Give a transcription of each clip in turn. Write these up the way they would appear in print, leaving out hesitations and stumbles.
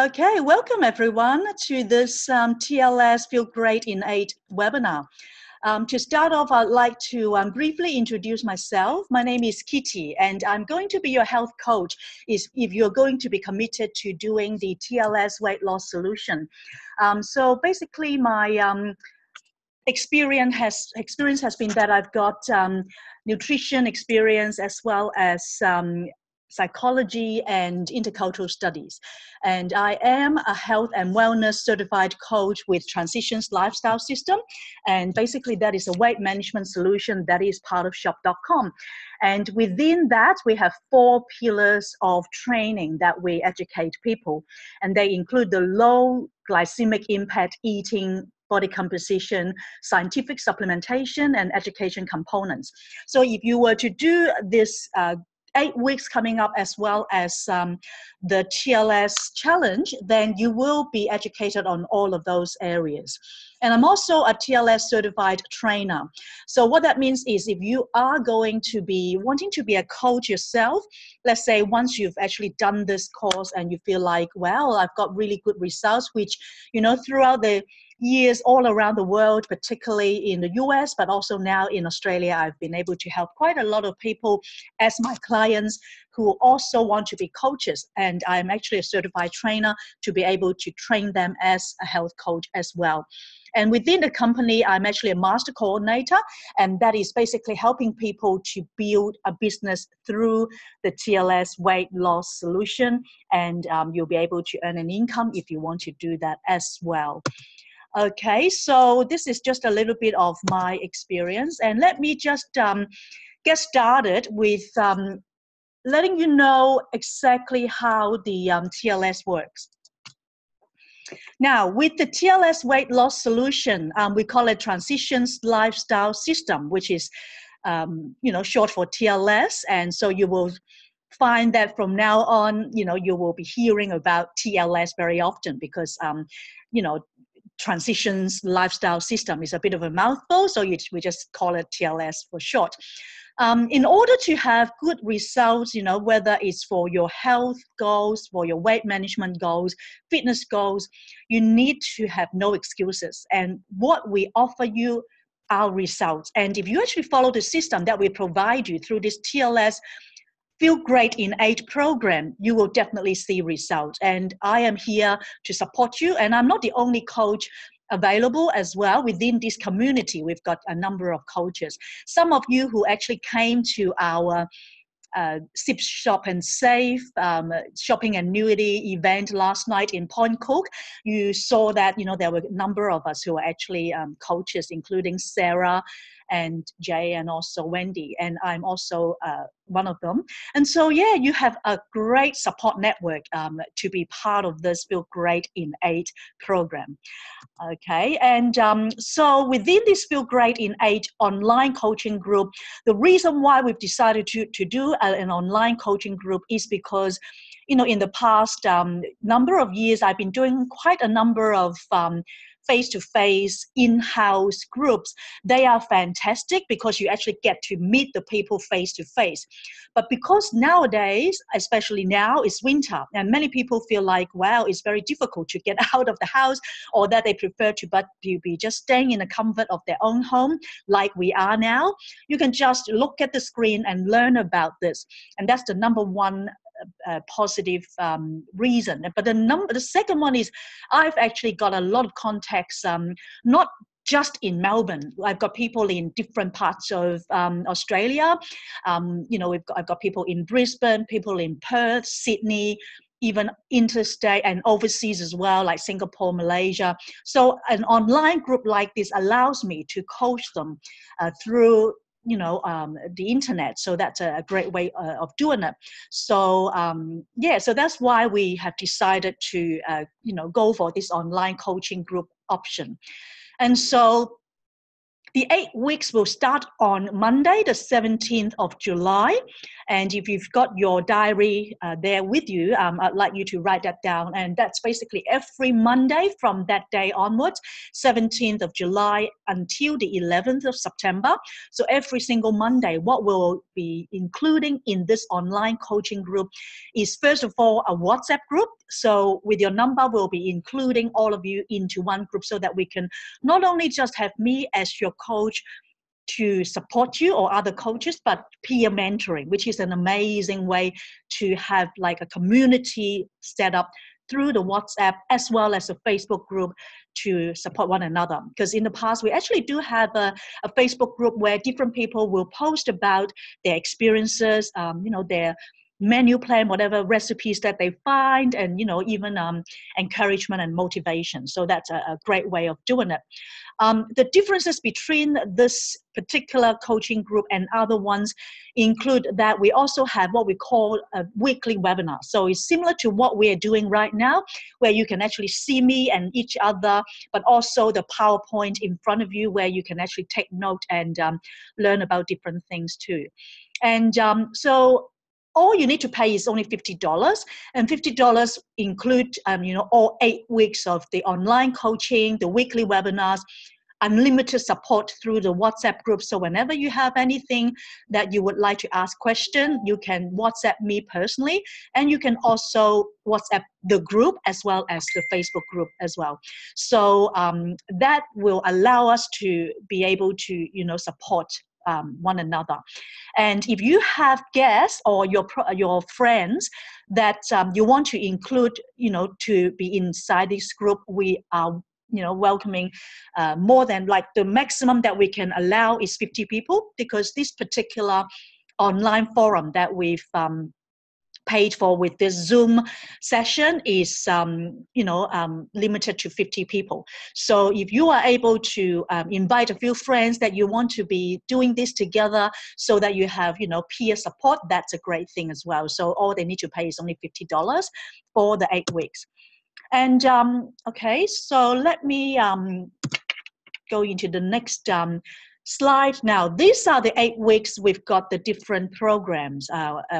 Okay, welcome everyone to this TLS Feel Great in 8 webinar. To start off, I'd like to briefly introduce myself. My name is Kitty, and I'm going to be your health coach if you're going to be committed to doing the TLS weight loss solution. So basically, my experience has been that I've got nutrition experience as well as psychology and intercultural studies. And I am a health and wellness certified coach with Transitions Lifestyle System. And basically that is a weight management solution that is part of shop.com. And within that, we have 4 pillars of training that we educate people. And they include the low glycemic impact eating, body composition, scientific supplementation, and education components. So if you were to do this 8 weeks coming up as well as the TLS challenge, then you will be educated on all of those areas. And I'm also a TLS certified trainer. So what that means is if you are going to be wanting to be a coach yourself, let's say once you've actually done this course and you feel like, well, I've got really good results, which, you know, throughout the years all around the world, particularly in the US, but also now in Australia, I've been able to help quite a lot of people as my clients who also want to be coaches. And I'm actually a certified trainer to be able to train them as a health coach as well. And within the company, I'm actually a master coordinator, and that is basically helping people to build a business through the TLS weight loss solution. And you'll be able to earn an income if you want to do that as well. Okay, so this is just a little bit of my experience, and let me just get started with letting you know exactly how the TLS works. Now, with the TLS weight loss solution, we call it Transitions Lifestyle System, which is short for TLS, and so you will find that from now on, you will be hearing about TLS very often because, Transitions Lifestyle System is a bit of a mouthful, so we just call it TLS for short. In order to have good results, whether it's for your health goals, for your weight management goals, fitness goals, you need to have no excuses. And what we offer you are results. And if you actually follow the system that we provide you through this TLS Feel Great in 8 program, you will definitely see results. And I am here to support you. And I'm not the only coach available as well. Within this community, we've got a number of coaches. Some of you who actually came to our Sip, Shop and Save shopping annuity event last night in Point Cook, you saw that there were a number of us who are actually coaches, including Sarah and Jay and also Wendy, and I'm also one of them. And so yeah, you have a great support network to be part of this Feel Great in 8 program. Okay, and so within this Feel Great in 8 online coaching group, the reason why we've decided to do an online coaching group is because, in the past number of years, I've been doing quite a number of face-to-face in-house groups. They are fantastic because you actually get to meet the people face-to-face. But because nowadays, especially now, it's winter, and many people feel like, wow, it's very difficult to get out of the house, or that they prefer to be just staying in the comfort of their own home like we are now. You can just look at the screen and learn about this. And that's the number one positive reason. But the second one is I've actually got a lot of contacts, not just in Melbourne. I've got people in different parts of Australia. I've got people in Brisbane, people in Perth, Sydney, even interstate and overseas as well, like Singapore, Malaysia. So an online group like this allows me to coach them through the internet. So that's a great way of doing it. So so that's why we have decided to go for this online coaching group option. And so The 8 weeks will start on Monday, the 17th of July. And if you've got your diary there with you, I'd like you to write that down. And that's basically every Monday from that day onwards, 17th of July until the 11th of September. So every single Monday, what we'll be including in this online coaching group is, first of all, a WhatsApp group. So with your number, we'll be including all of you into one group so that we can not only just have me as your coach to support you or other coaches, but peer mentoring, which is an amazing way to have like a community set up through the WhatsApp as well as a Facebook group to support one another. Because in the past, we actually do have a Facebook group where different people will post about their experiences, their menu plan, whatever recipes that they find, and even encouragement and motivation. So that's a great way of doing it. The differences between this particular coaching group and other ones include that we also have what we call a weekly webinar. So it's similar to what we're doing right now, where you can actually see me and each other, but also the PowerPoint in front of you where you can actually take note and learn about different things too. And so all you need to pay is only $50, and $50 include all 8 weeks of the online coaching, the weekly webinars, unlimited support through the WhatsApp group. So whenever you have anything that you would like to ask question, you can WhatsApp me personally, and you can also WhatsApp the group as well as the Facebook group as well. So that will allow us to be able to support one another. And if you have guests or your friends that you want to include, to be inside this group, we are welcoming more than, like, the maximum that we can allow is 50 people, because this particular online forum that we've paid for with this Zoom session is limited to 50 people. So if you are able to invite a few friends that you want to be doing this together so that you have peer support, that's a great thing as well. So all they need to pay is only $50 for the 8 weeks. And okay, so let me go into the next slide now. These are the 8 weeks. We've got the different programs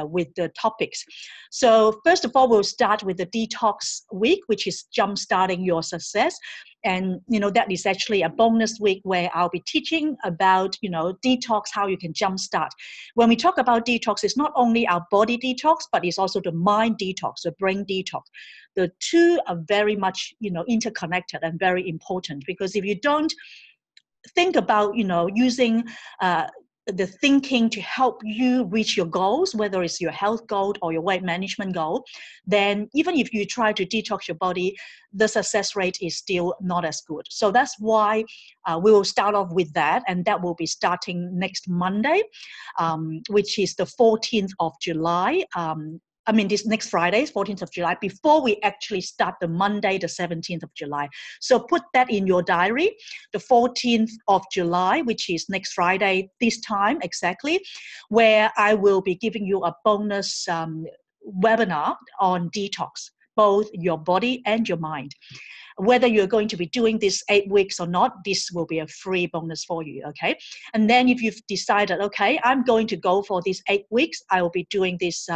with the topics. So first of all, we'll start with the detox week, which is jumpstarting your success. And that is actually a bonus week where I'll be teaching about detox, how you can jumpstart. When we talk about detox, it's not only our body detox, but it's also the mind detox, the brain detox. The two are very much interconnected and very important, because if you don't think about using the thinking to help you reach your goals, whether it's your health goal or your weight management goal, then even if you try to detox your body, the success rate is still not as good. So that's why we will start off with that, and that will be starting next Monday, which is the 14th of July. This next Friday, 14th of July, before we actually start the Monday, the 17th of July. So put that in your diary, the 14th of July, which is next Friday, this time exactly, where I will be giving you a bonus webinar on detox, both your body and your mind. Whether you're going to be doing this 8 weeks or not, this will be a free bonus for you, okay? And then if you've decided, okay, I'm going to go for these 8 weeks, I will be doing this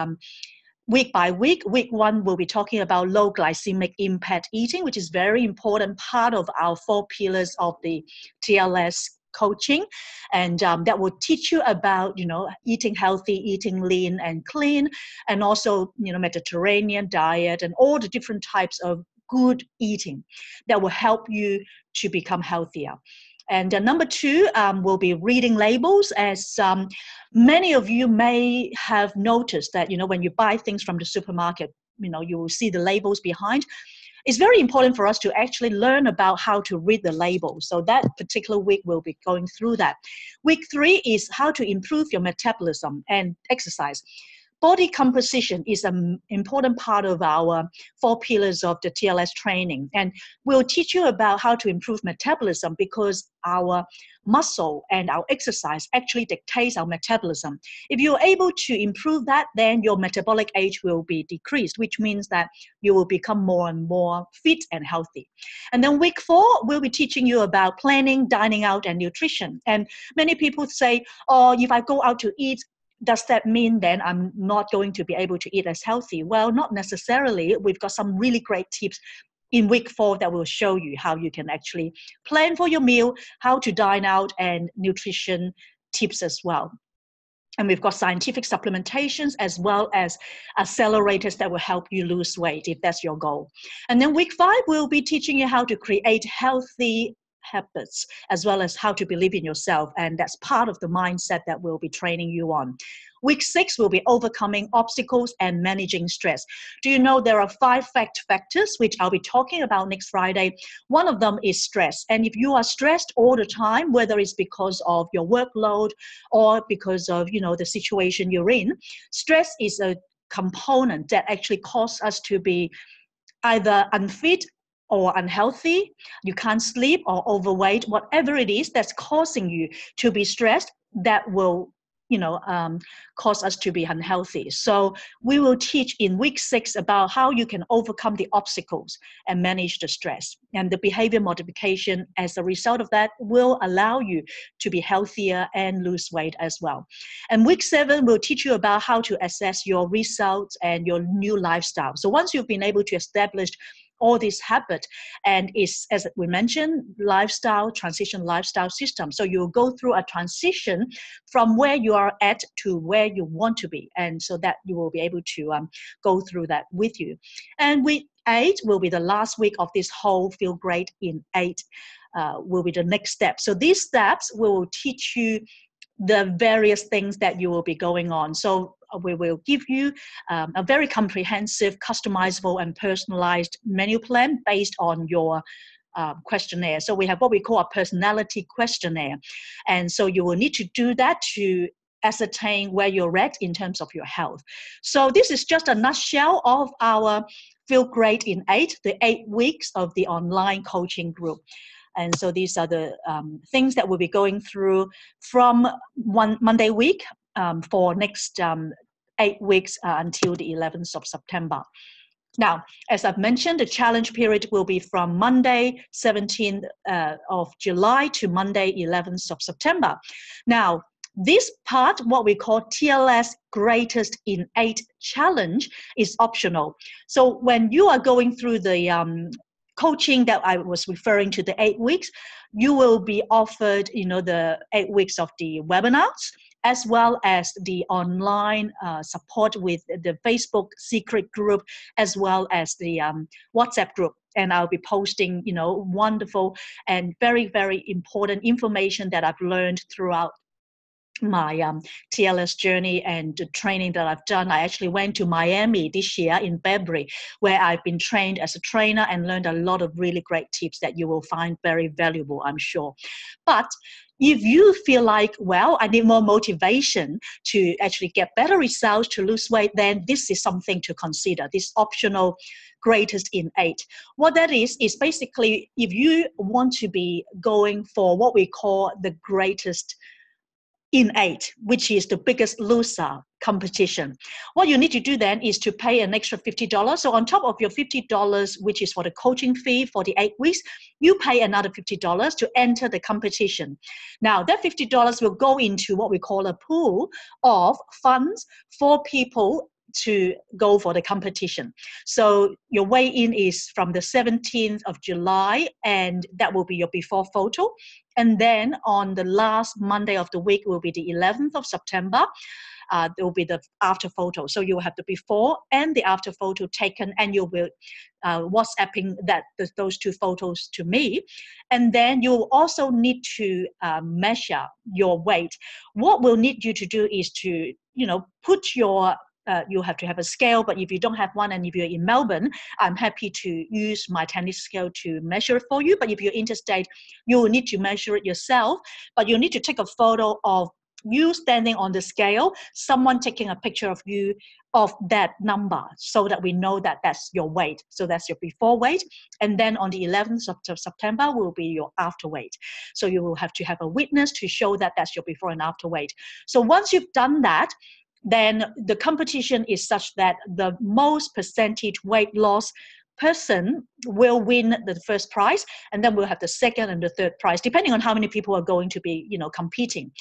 week by week. Week 1, we'll be talking about low glycemic impact eating, which is very important part of our 4 pillars of the TLS coaching. And that will teach you about, eating healthy, eating lean and clean, and also, Mediterranean diet and all the different types of good eating that will help you to become healthier. And number 2 will be reading labels, as many of you may have noticed that, when you buy things from the supermarket, you will see the labels behind. It's very important for us to actually learn about how to read the labels. So that particular week, we'll be going through that. Week 3 is how to improve your metabolism and exercise. body composition is an important part of our 4 pillars of the TLS training. And we'll teach you about how to improve metabolism, because our muscle and our exercise actually dictates our metabolism. If you're able to improve that, then your metabolic age will be decreased, which means that you will become more and more fit and healthy. And then week 4, we'll be teaching you about planning, dining out, and nutrition. And many people say, oh, if I go out to eat, does that mean then I'm not going to be able to eat as healthy? Well, not necessarily. We've got some really great tips in week 4 that will show you how you can actually plan for your meal, how to dine out, and nutrition tips as well. And we've got scientific supplementations as well as accelerators that will help you lose weight if that's your goal. And then week 5, we'll be teaching you how to create healthy habits, as well as how to believe in yourself. And that's part of the mindset that we'll be training you on. Week 6 will be overcoming obstacles and managing stress. Do you know there are 5 factors, which I'll be talking about next Friday? One of them is stress. And if you are stressed all the time, whether it's because of your workload or because of, the situation you're in, stress is a component that actually causes us to be either unfit or unhealthy. You can't sleep or overweight, whatever it is that's causing you to be stressed, that will cause us to be unhealthy. So we will teach in week 6 about how you can overcome the obstacles and manage the stress. And the behavior modification as a result of that will allow you to be healthier and lose weight as well. And week 7 will teach you about how to assess your results and your new lifestyle. So once you've been able to establish all these habits, and is, as we mentioned, transition lifestyle system. So you'll go through a transition from where you are at to where you want to be, and so that you will be able to go through that with you. And week 8 will be the last week of this whole Feel Great in 8 will be the next step. So these steps will teach you the various things that you will be going on. So we will give you a very comprehensive, customizable, and personalized menu plan based on your questionnaire. So we have what we call a personality questionnaire. And so you will need to do that to ascertain where you're at in terms of your health. So this is just a nutshell of our Feel Great in 8, the 8 weeks of the online coaching group. And so these are the things that we'll be going through from one Monday week for next 8 weeks until the 11th of September. Now, as I've mentioned, the challenge period will be from Monday, 17th of July to Monday, 11th of September. Now, this part, what we call TLS Greatest in 8 Challenge, is optional. So when you are going through the coaching that I was referring to, the 8 weeks, you will be offered, the 8 weeks of the webinars, as well as the online support with the Facebook secret group, as well as the WhatsApp group. And I'll be posting, wonderful and very, very important information that I've learned throughout my TLS journey and the training that I've done. I actually went to Miami this year in February, where I've been trained as a trainer and learned a lot of really great tips that you will find very valuable, I'm sure. But if you feel like, well, I need more motivation to actually get better results, to lose weight, then this is something to consider, this optional Greatest in 8. What that is basically if you want to be going for what we call the Greatest in 8, which is the Biggest Loser competition. What you need to do then is to pay an extra $50. So on top of your $50, which is for the coaching fee for the 8 weeks, you pay another $50 to enter the competition. Now, that $50 will go into what we call a pool of funds for people to go for the competition. So your weigh-in is from the 17th of July, and that will be your before photo. And then on the last Monday of the week will be the 11th of September. There will be the after photo. So you will have the before and the after photo taken, and you will WhatsApping those 2 photos to me. And then you will also need to measure your weight. What we'll need you to do is to, put your you have to have a scale, but if you don't have one and if you're in Melbourne, I'm happy to use my tennis scale to measure it for you. But if you're interstate, you will need to measure it yourself, but you need to take a photo of you standing on the scale, someone taking a picture of you of that number so that we know that that's your weight. So that's your before weight. And then on the 11th of September will be your after weight. So you will have to have a witness to show that that's your before and after weight. So once you've done that, then the competition is such that the most percentage weight loss person will win the first prize, and then we'll have the second and the third prize, depending on how many people are going to be, competing.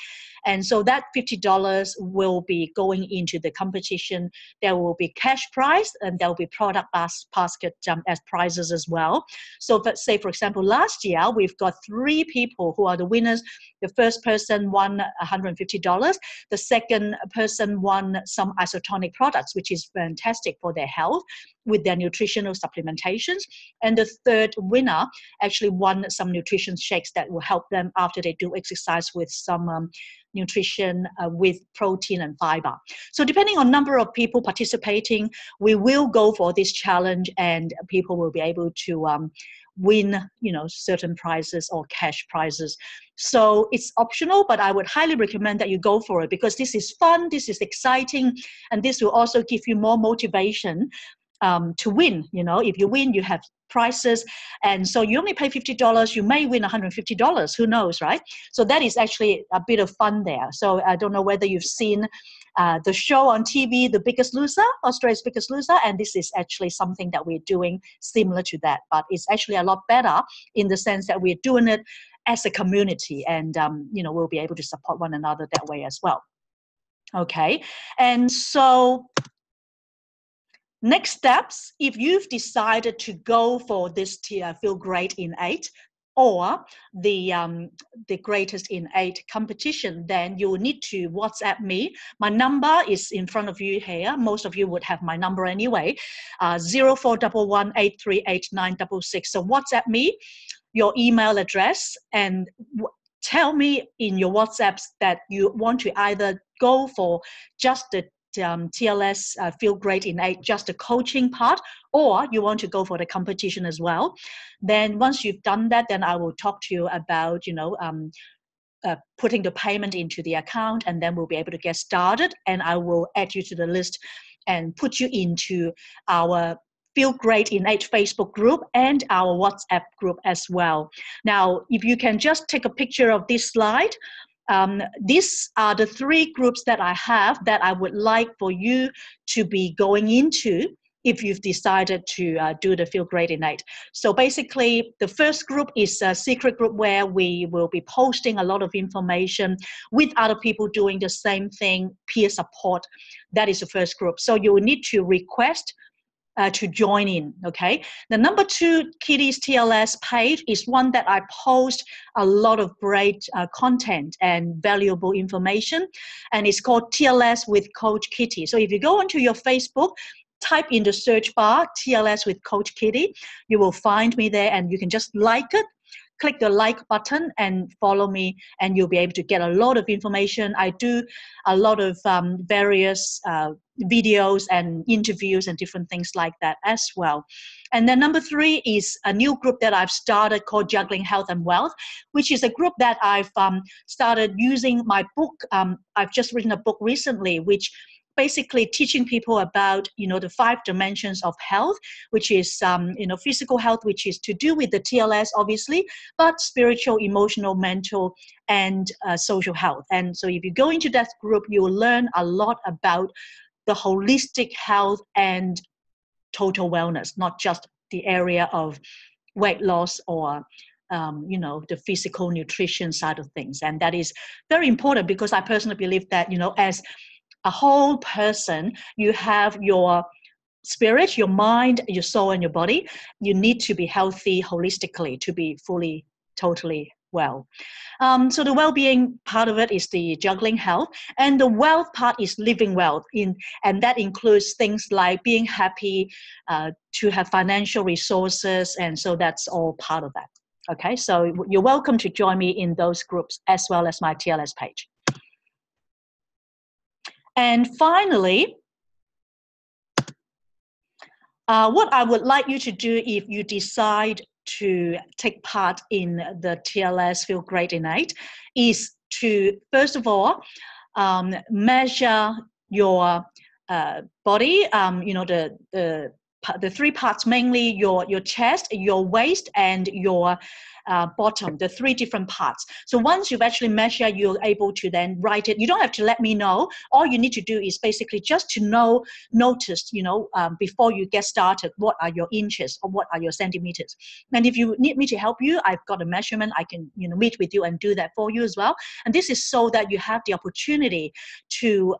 And so that $50 will be going into the competition. There will be cash prize, and there will be product basket as prizes as well. So let's say, for example, last year, we've got 3 people who are the winners. The first person won $150. The second person won some isotonic products, which is fantastic for their health with their nutritional supplementations. And the third winner actually won some nutrition shakes that will help them after they do exercise with some nutrition with protein and fiber. So depending on number of people participating, we will go for this challenge, and people will be able to win, certain prizes or cash prizes. So it's optional, but I would highly recommend that you go for it, because this is fun, this is exciting, and this will also give you more motivation to win. If you win, you have prizes, and so you only pay $50, you may win $150. Who knows, right? So that is actually a bit of fun there. So I don't know whether you've seen the show on TV, The Biggest Loser, Australia's Biggest Loser, and this is actually something that we're doing similar to that, but it's actually a lot better in the sense that we're doing it as a community, and we'll be able to support one another that way as well. Okay, and so next steps, if you've decided to go for this Feel Great in 8 or the Greatest in 8 competition, then you will need to WhatsApp me. My number is in front of you here. Most of you would have my number anyway, 0411838966. So WhatsApp me your email address and tell me in your WhatsApps that you want to either go for just the TLS Feel Great in 8, just the coaching part, or you want to go for the competition as well. Then once you've done that, then I will talk to you about, putting the payment into the account, and then we'll be able to get started, and I will add you to the list and put you into our Feel Great in 8 Facebook group and our WhatsApp group as well. Now, if you can just take a picture of this slide, these are the 3 groups that I have that I would like for you to be going into if you've decided to do the Feel Great in 8. So basically, the first group is a secret group where we will be posting a lot of information with other people doing the same thing, peer support. That is the first group. So you will need to request to join in, okay? The number 2 Kitty's TLS page is one that I post a lot of great content and valuable information, and it's called TLS with Coach Kitty. So if you go onto your Facebook, type in the search bar TLS with Coach Kitty, you will find me there, and you can just like it. Click the like button and follow me, and you'll be able to get a lot of information. I do a lot of various videos and interviews and different things like that as well. And then number 3 is a new group that I've started called Juggling Health and Wealth, which is a group that I've started using my book. I've just written a book recently, which basically teaching people about, the 5 dimensions of health, which is, physical health, which is to do with the TLS, obviously, but spiritual, emotional, mental, and social health. And so if you go into that group, you will learn a lot about the holistic health and total wellness, not just the area of weight loss or the physical nutrition side of things. And that is very important, because I personally believe that, as a whole person, you have your spirit, your mind, your soul, and your body. You need to be healthy holistically to be fully, totally well. So the well-being part of it is the juggling health, and the wealth part is living wealth, and that includes things like being happy, to have financial resources, and so that's all part of that. Okay, so you're welcome to join me in those groups as well as my TLS page. And finally, what I would like you to do if you decide to take part in the TLS Feel Great in 8 is to, first of all, measure your body, the three parts, mainly your chest, your waist, and your bottom, the three different parts. So once you've actually measured, you're able to then write it. You don't have to let me know. All you need to do is basically just to notice, before you get started, what are your inches or what are your centimeters. And if you need me to help you, I've got a measurement. I can, meet with you and do that for you as well. And this is so that you have the opportunity to,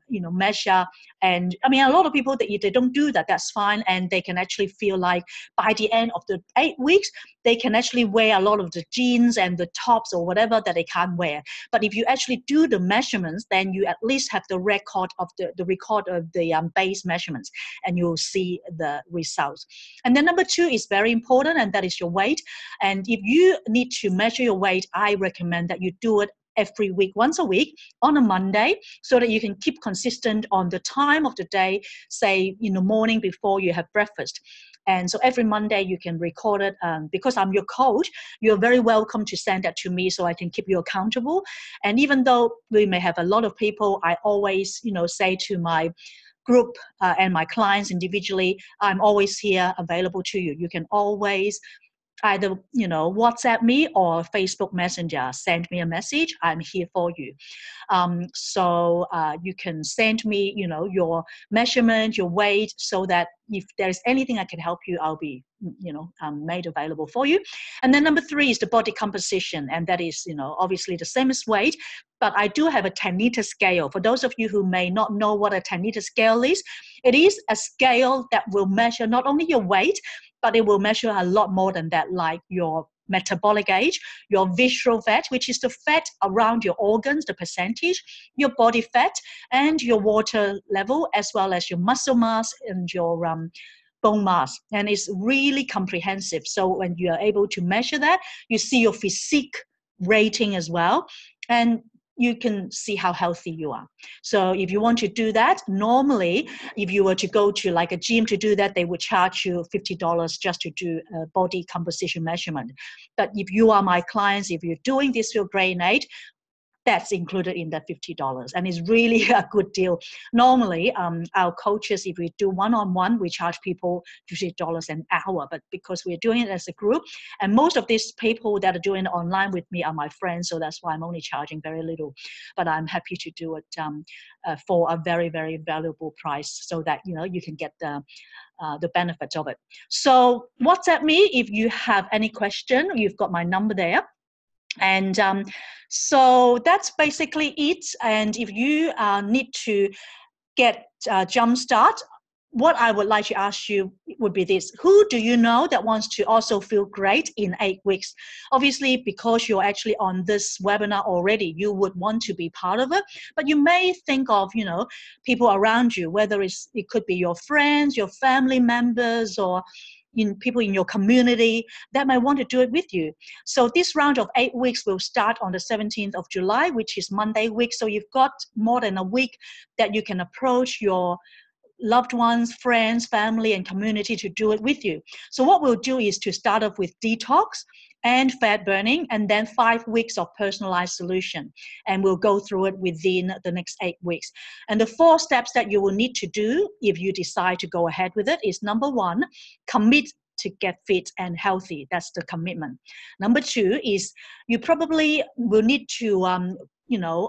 measure. And I mean, a lot of people, that if they don't do that, that's fine. And they can actually feel like by the end of the 8 weeks, they can actually wear a lot of the jeans and the tops or whatever that they can't wear. But if you actually do the measurements, then you at least have the record of the base measurements, and you'll see the results. And then number 2 is very important, and that is your weight. And if you need to measure your weight, I recommend that you do it every week, once a week on a Monday, so that you can keep consistent on the time of the day, say in the morning before you have breakfast. And so every Monday you can record it. Because I'm your coach, you're very welcome to send that to me so I can keep you accountable. And even though we may have a lot of people, I always, say to my group and my clients individually, I'm always here available to you. You can always either, WhatsApp me or Facebook Messenger, send me a message. I'm here for you. So you can send me, your measurement, your weight, so that if there's anything I can help you, I'll be, made available for you. And then number 3 is the body composition. And that is, obviously the same as weight, but I do have a 10-liter scale. For those of you who may not know what a 10-liter scale is, it is a scale that will measure not only your weight, but it will measure a lot more than that, like your metabolic age, your visceral fat, which is the fat around your organs, the percentage, your body fat, and your water level, as well as your muscle mass and your bone mass. And it's really comprehensive. So when you are able to measure that, you see your physique rating as well. And you can see how healthy you are. So if you want to do that, normally, if you were to go to like a gym to do that, they would charge you $50 just to do a body composition measurement. But if you are my clients, if you're doing this Feel Great in 8, that's included in that $50, and it's really a good deal. Normally, our coaches, if we do one-on-one, we charge people $50 an hour, but because we're doing it as a group, and most of these people that are doing it online with me are my friends, so that's why I'm only charging very little, but I'm happy to do it for a very, very valuable price, so that you can get the benefits of it. So WhatsApp me if you have any question. You've got my number there. And so that's basically it. And if you need to get jump start, what I would like to ask you would be this: who do you know that wants to also feel great in 8 weeks? Obviously, because you're actually on this webinar already, you would want to be part of it. But you may think of, people around you, whether it could be your friends, your family members, or people in your community that might want to do it with you. So this round of 8 weeks will start on the 17th of July, which is Monday week. So you've got more than a week that you can approach your loved ones, friends, family, and community to do it with you. So what we'll do is to start off with detox and fat burning, and then 5 weeks of personalized solution. And we'll go through it within the next 8 weeks. And the 4 steps that you will need to do if you decide to go ahead with it is: number 1, commit to get fit and healthy. That's the commitment. Number 2 is you probably will need to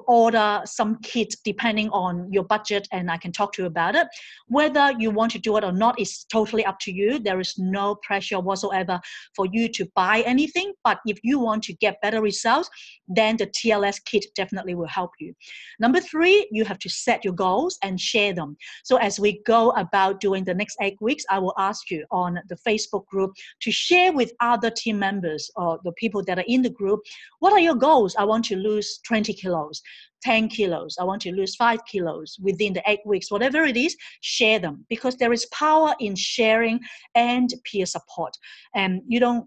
order some kit depending on your budget, and I can talk to you about it. Whether you want to do it or not is totally up to you. There is no pressure whatsoever for you to buy anything, but if you want to get better results, then the TLS kit definitely will help you. Number 3, you have to set your goals and share them. So as we go about doing the next 8 weeks, I will ask you on the Facebook group to share with other team members or the people that are in the group, what are your goals? I want to lose 20 kilos, 10 kilos. I want to lose 5 kilos within the 8 weeks. Whatever it is, share them, because there is power in sharing and peer support. And you don't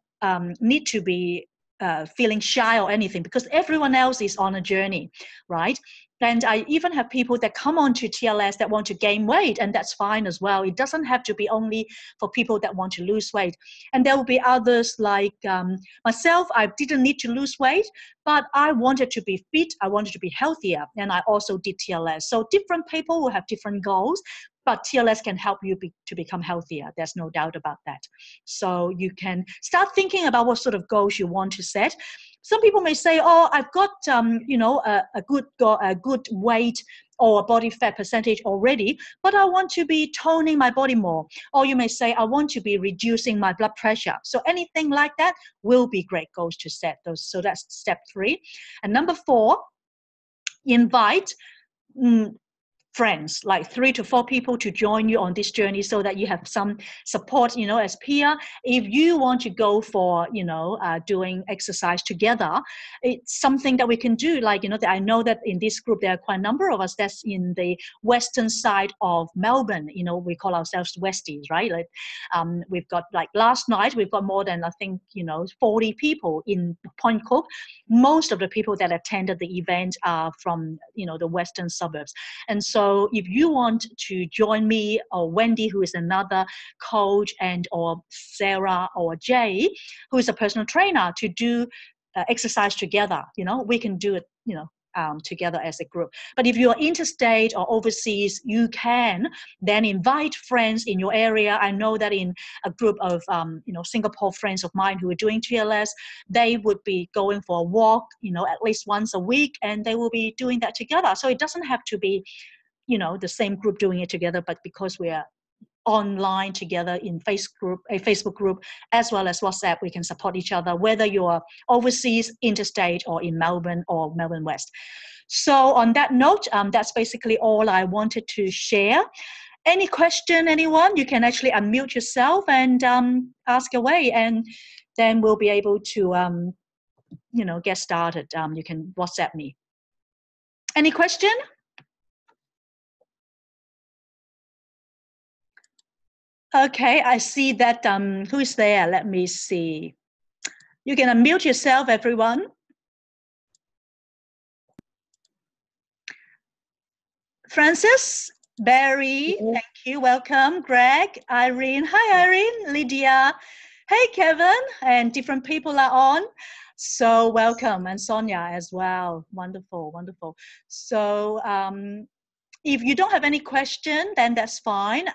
need to be feeling shy or anything, because everyone else is on a journey, right? And I even have people that come on to TLS that want to gain weight, and that's fine as well. It doesn't have to be only for people that want to lose weight. And there will be others like myself. I didn't need to lose weight, but I wanted to be fit. I wanted to be healthier, and I also did TLS. So different people will have different goals, but TLS can help you to become healthier. There's no doubt about that. So you can start thinking about what sort of goals you want to set. Some people may say, "Oh, I've got a good weight or body fat percentage already, but I want to be toning my body more." Or you may say, "I want to be reducing my blood pressure." So anything like that will be great goals to set those. So that's step 3. And number 4, invite friends, like 3 to 4 people to join you on this journey so that you have some support, as peer. If you want to go for, doing exercise together, it's something that we can do. Like, I know that in this group, there are quite a number of us that's in the western side of Melbourne. We call ourselves Westies, right? Like, we've got, like last night, we've got more than, I think, 40 people in Point Cook. Most of the people that attended the event are from, the western suburbs. And so if you want to join me or Wendy, who is another coach, or Sarah or Jay, who is a personal trainer, to do exercise together, we can do it, together as a group. But if you're interstate or overseas, you can then invite friends in your area. I know that in a group of Singapore friends of mine who are doing TLS, they would be going for a walk, at least once a week, and they will be doing that together. So it doesn't have to be the same group doing it together, but because we are online together in a Facebook group, as well as WhatsApp, we can support each other, whether you're overseas, interstate, or in Melbourne or Melbourne West. So on that note, that's basically all I wanted to share. Any question, anyone? You can actually unmute yourself and ask away, and then we'll be able to, get started. You can WhatsApp me. Any question? Okay, I see that, who is there? Let me see. You can unmute yourself, everyone. Francis, Barry, thank you, welcome. Greg, Irene, hi Irene, Lydia, hey Kevin, and different people are on. So welcome, and Sonia as well. Wonderful, wonderful. So if you don't have any question, then that's fine.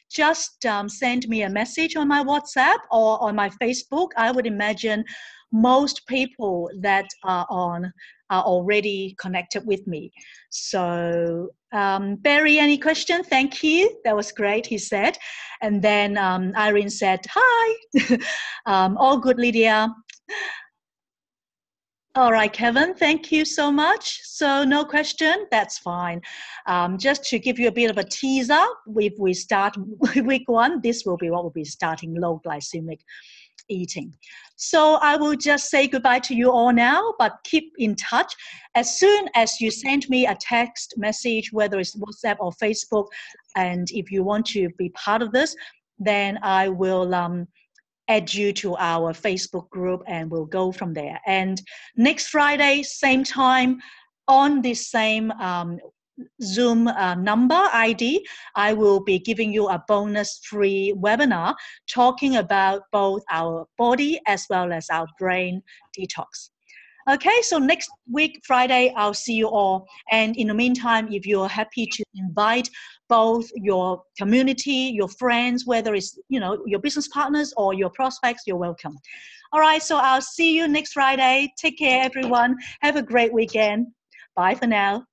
Just send me a message on my WhatsApp or on my Facebook. I would imagine most people that are on are already connected with me. So Barry, any question? Thank you. That was great, he said. And then Irene said, hi. All good, Lydia. All right, Kevin, thank you so much. So no question, that's fine. Just to give you a bit of a teaser, if we start week 1, this will be what will be starting low glycemic eating. So I will just say goodbye to you all now, but keep in touch. As soon as you send me a text message, whether it's WhatsApp or Facebook, and if you want to be part of this, then I will add you to our Facebook group and we'll go from there. And next Friday, same time, on this same Zoom number ID, I will be giving you a bonus free webinar talking about both our body as well as our brain detox. Okay, so next week, Friday, I'll see you all. And in the meantime, if you're happy to invite both your community, your friends, whether it's, your business partners or your prospects, you're welcome. All right, so I'll see you next Friday. Take care, everyone. Have a great weekend. Bye for now.